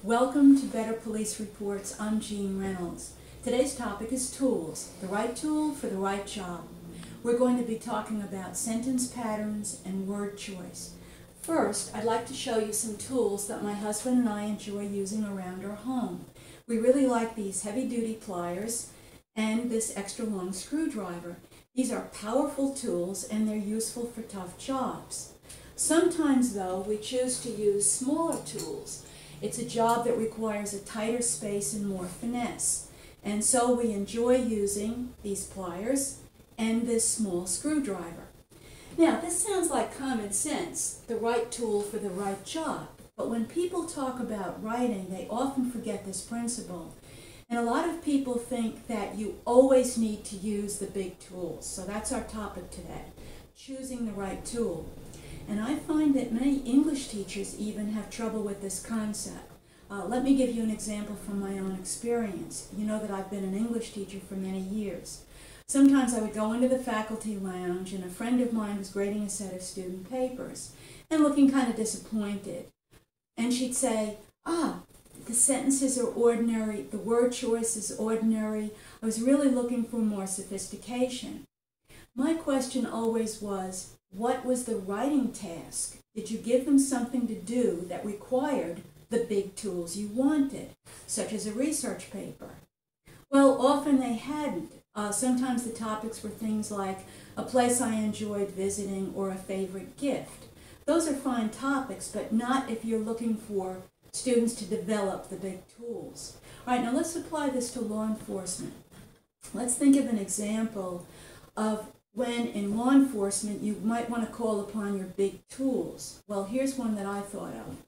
Welcome to Better Police Reports. I'm Jean Reynolds. Today's topic is tools, the right tool for the right job. We're going to be talking about sentence patterns and word choice. First, I'd like to show you some tools that my husband and I enjoy using around our home. We really like these heavy-duty pliers and this extra long screwdriver. These are powerful tools and they're useful for tough jobs. Sometimes, though, we choose to use smaller tools. It's a job that requires a tighter space and more finesse. And so we enjoy using these pliers and this small screwdriver. Now, this sounds like common sense, the right tool for the right job. But when people talk about writing, they often forget this principle. And a lot of people think that you always need to use the big tools. So that's our topic today, choosing the right tool. And I find that many English teachers even have trouble with this concept. Let me give you an example from my own experience. You know that I've been an English teacher for many years. Sometimes I would go into the faculty lounge and a friend of mine was grading a set of student papers and looking kind of disappointed. And she'd say, the sentences are ordinary, the word choice is ordinary. I was really looking for more sophistication. My question always was, what was the writing task? Did you give them something to do that required the big tools you wanted, such as a research paper? Well, often they hadn't. Sometimes the topics were things like a place I enjoyed visiting or a favorite gift. Those are fine topics, but not if you're looking for students to develop the big tools. All right, now let's apply this to law enforcement. Let's think of an example of when in law enforcement you might want to call upon your big tools. Well, here's one that I thought of.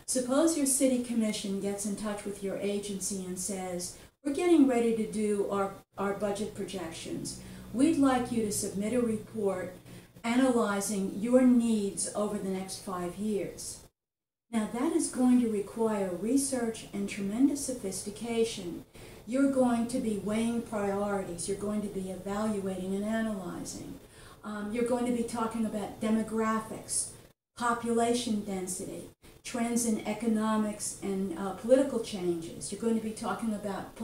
Suppose your city commission gets in touch with your agency and says, we're getting ready to do our budget projections. We'd like you to submit a report analyzing your needs over the next 5 years. Now that is going to require research and tremendous sophistication. You're going to be weighing priorities. You're going to be evaluating and analyzing. You're going to be talking about demographics, population density, trends in economics and political changes. You're going to be talking about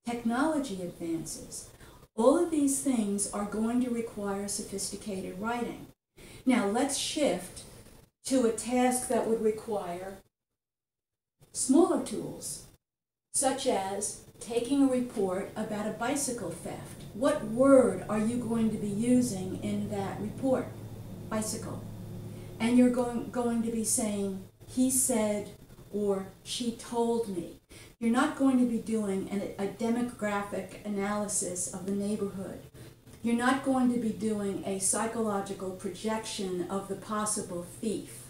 technology advances. All of these things are going to require sophisticated writing. Now let's shift to a task that would require smaller tools, such as taking a report about a bicycle theft. What word are you going to be using in that report? Bicycle. And you're going to be saying, he said, or she told me. You're not going to be doing a demographic analysis of the neighborhood. You're not going to be doing a psychological projection of the possible thief.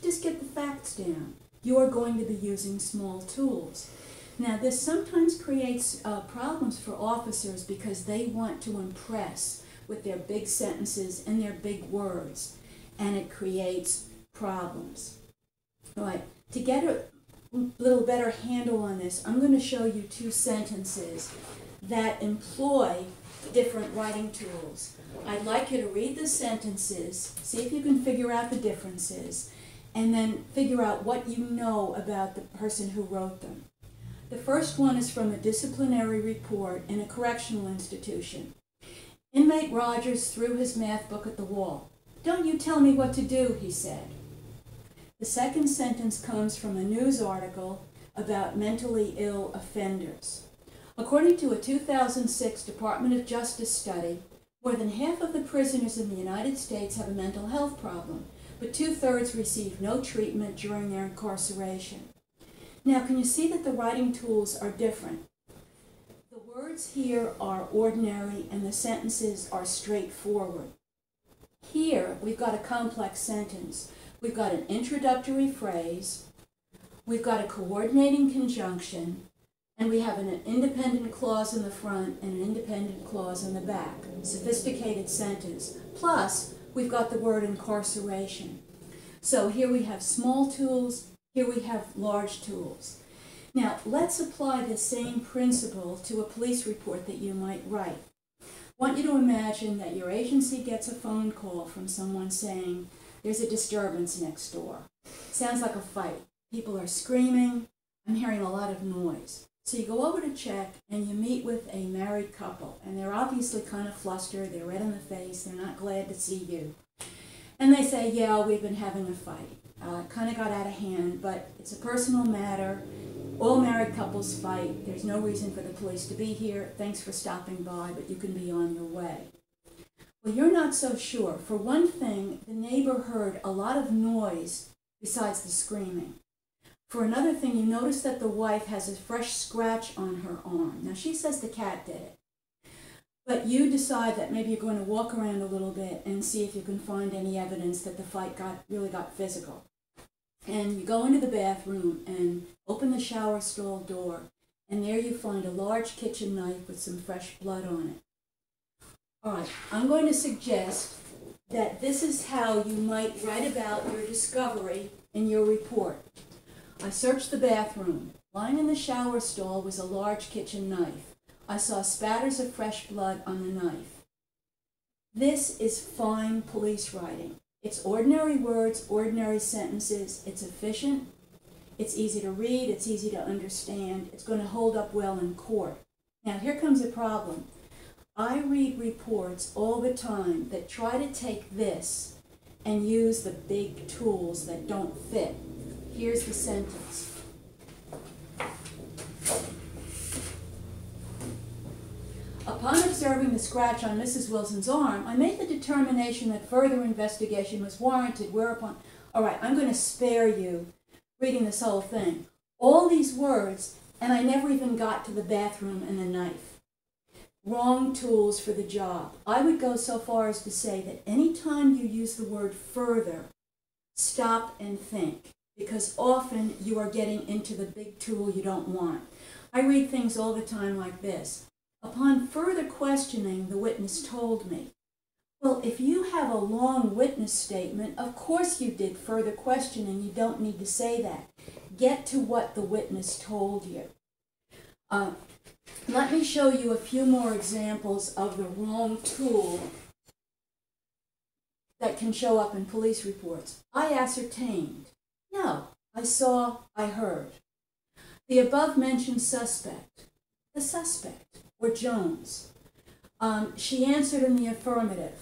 Just get the facts down. You are going to be using small tools. Now, this sometimes creates problems for officers because they want to impress with their big sentences and their big words, and it creates problems. All right, to get a little better handle on this, I'm going to show you 2 sentences that employ different writing tools. I'd like you to read the sentences, see if you can figure out the differences, and then figure out what you know about the person who wrote them. The first one is from a disciplinary report in a correctional institution. Inmate Rogers threw his math book at the wall. "Don't you tell me what to do," he said. The second sentence comes from a news article about mentally ill offenders. According to a 2006 Department of Justice study, more than half of the prisoners in the United States have a mental health problem, but 2/3 receive no treatment during their incarceration. Now, can you see that the writing tools are different? The words here are ordinary and the sentences are straightforward. Here, we've got a complex sentence. We've got an introductory phrase, we've got a coordinating conjunction, and we have an independent clause in the front and an independent clause in the back. Sophisticated sentence. Plus, we've got the word incarceration. So here we have small tools, here we have large tools. Now, let's apply the same principle to a police report that you might write. I want you to imagine that your agency gets a phone call from someone saying, there's a disturbance next door. Sounds like a fight. People are screaming. I'm hearing a lot of noise. So you go over to check and you meet with a married couple, and they're obviously kind of flustered. They're red in the face. They're not glad to see you. And they say, yeah, we've been having a fight. Kind of got out of hand, but it's a personal matter. All married couples fight. There's no reason for the police to be here. Thanks for stopping by, but you can be on your way. Well, you're not so sure. For one thing, the neighbor heard a lot of noise besides the screaming. For another thing, you notice that the wife has a fresh scratch on her arm. Now, she says the cat did it. But you decide that maybe you're going to walk around a little bit and see if you can find any evidence that the fight really got physical. And you go into the bathroom and open the shower stall door, and there you find a large kitchen knife with some fresh blood on it. All right, I'm going to suggest that this is how you might write about your discovery in your report. I searched the bathroom. Lying in the shower stall was a large kitchen knife. I saw spatters of fresh blood on the knife. This is fine police writing. It's ordinary words, ordinary sentences. It's efficient. It's easy to read. It's easy to understand. It's going to hold up well in court. Now, here comes a problem. I read reports all the time that try to take this and use the big tools that don't fit. Here's the sentence. Upon observing the scratch on Mrs. Wilson's arm, I made the determination that further investigation was warranted, whereupon, all right, I'm going to spare you reading this whole thing. All these words, and I never even got to the bathroom and the knife. Wrong tools for the job. I would go so far as to say that anytime you use the word further, stop and think, because often you are getting into the big tool you don't want. I read things all the time like this. Upon further questioning, the witness told me. Well, if you have a long witness statement, of course you did further questioning. You don't need to say that. Get to what the witness told you. Let me show you a few more examples of the wrong tool that can show up in police reports. I ascertained. No, I saw, I heard. The above-mentioned suspect. The suspect, or Jones. She answered in the affirmative.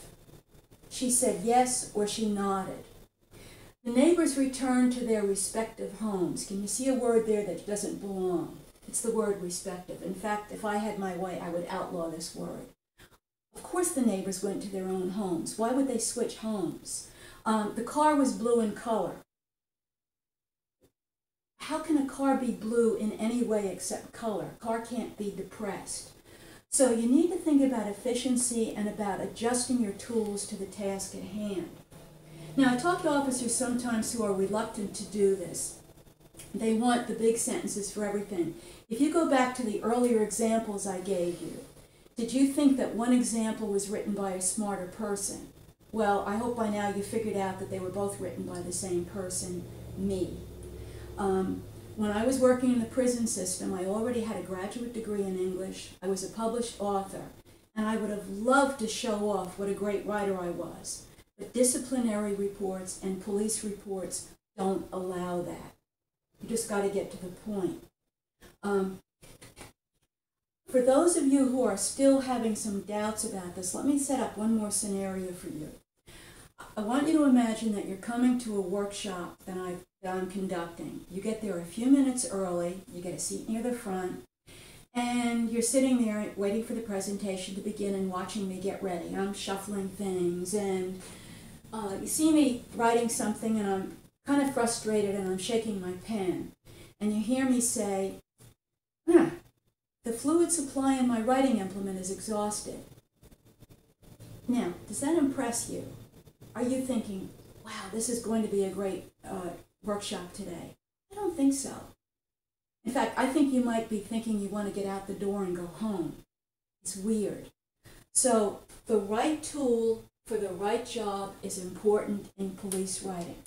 She said yes, or she nodded. The neighbors returned to their respective homes. Can you see a word there that doesn't belong? It's the word respective. In fact, if I had my way, I would outlaw this word. Of course the neighbors went to their own homes. Why would they switch homes? The car was blue in color. How can a car be blue in any way except color? A car can't be depressed. So you need to think about efficiency and about adjusting your tools to the task at hand. Now, I talk to officers sometimes who are reluctant to do this. They want the big sentences for everything. If you go back to the earlier examples I gave you, did you think that one example was written by a smarter person? Well, I hope by now you figured out that they were both written by the same person, me. When I was working in the prison system, I already had a graduate degree in English. I was a published author, and I would have loved to show off what a great writer I was. But disciplinary reports and police reports don't allow that. You just got to get to the point. For those of you who are still having some doubts about this, let me set up one more scenario for you. I want you to imagine that you're coming to a workshop that I'm conducting. You get there a few minutes early, you get a seat near the front, and you're sitting there waiting for the presentation to begin and watching me get ready. I'm shuffling things, and you see me writing something, and I'm kind of frustrated, and I'm shaking my pen. And you hear me say, the fluid supply in my writing implement is exhausted. Now, does that impress you? Are you thinking, wow, this is going to be a great workshop today? I don't think so. In fact, I think you might be thinking you want to get out the door and go home. It's weird. So the right tool for the right job is important in police writing.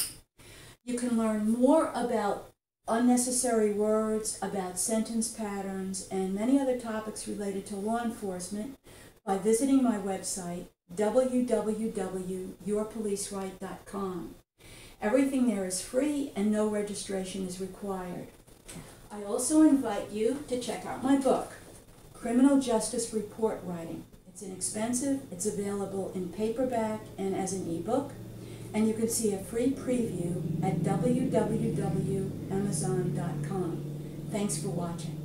You can learn more about unnecessary words, about sentence patterns, and many other topics related to law enforcement by visiting my website, www.yourpoliceright.com. Everything there is free and no registration is required. I also invite you to check out my book, Criminal Justice Report Writing. It's inexpensive, it's available in paperback and as an ebook, and you can see a free preview at www.amazon.com. Thanks for watching.